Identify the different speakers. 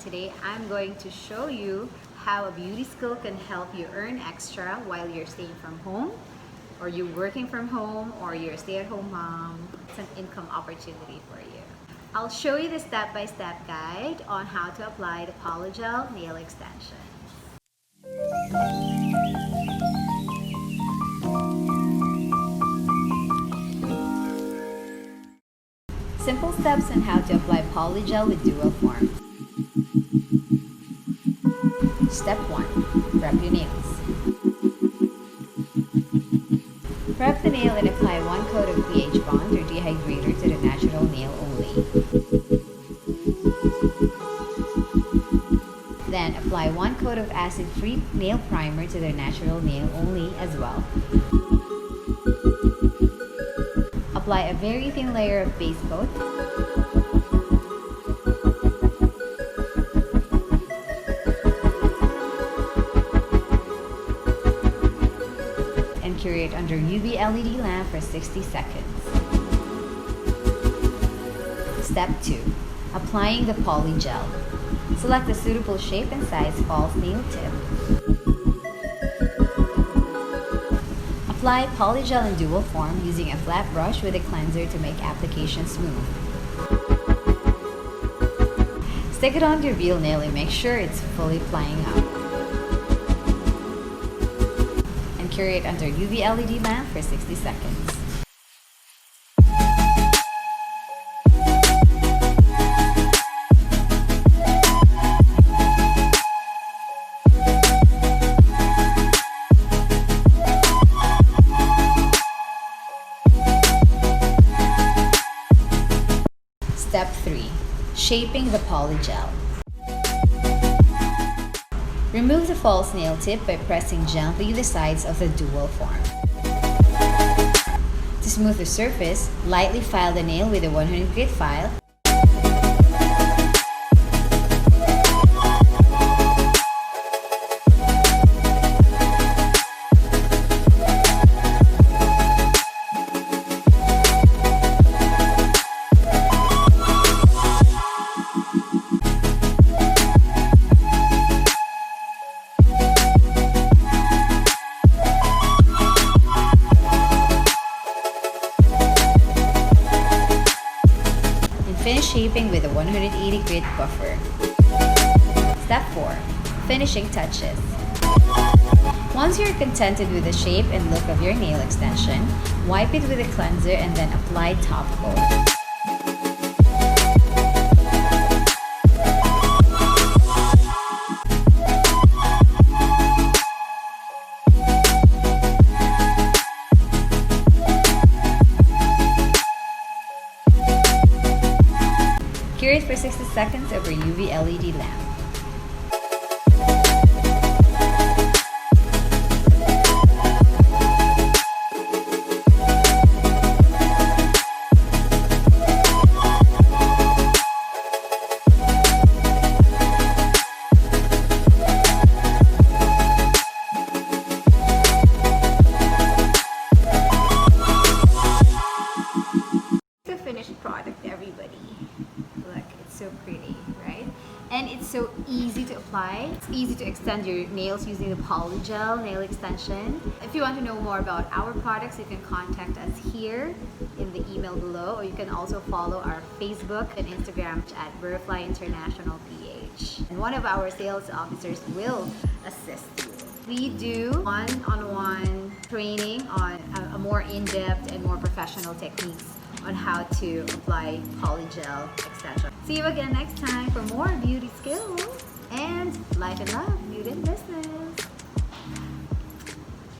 Speaker 1: Today, I'm going to show you how a beauty skill can help you earn extra while you're staying from home, or you're working from home, or you're a stay-at-home mom. It's an income opportunity for you. I'll show you the step-by-step guide on how to apply the Polygel nail extension. Simple steps on how to apply Polygel with dual form. Step 1. Prep your nails. Prep the nail and apply 1 coat of pH bond or dehydrator to the natural nail only. Then apply 1 coat of acid-free nail primer to the natural nail only as well. Apply a very thin layer of base coat. And cure it under UV LED lamp for 60 seconds. Step 2. Applying the Polygel. Select a suitable shape and size false nail tip. Apply Polygel in dual form using a flat brush with a cleanser to make application smooth. Stick it on your real nail and make sure it's fully plying up. And cure it under UV LED lamp for 60 seconds. Step 3. Shaping the Polygel. Remove the false nail tip by pressing gently the sides of the dual form. To smooth the surface, lightly file the nail with a 100 grit file. Finish shaping with a 180 grit buffer. Step 4. Finishing touches. Once you're contented with the shape and look of your nail extension, wipe it with a cleanser and then apply top coat. Cure it for 60 seconds over UV LED lamp. The finished product, everybody. Look, it's so pretty, right? And it's so easy to apply. It's easy to extend your nails using the Polygel nail extension. If you want to know more about our products, you can contact us here in the email below, or you can also follow our Facebook and Instagram at Butterfly International PH. And one of our sales officers will assist you. We do one-on-one training on a more in-depth and more professional techniques on how to apply Polygel extension. See you again next time for more beauty skills and life and love.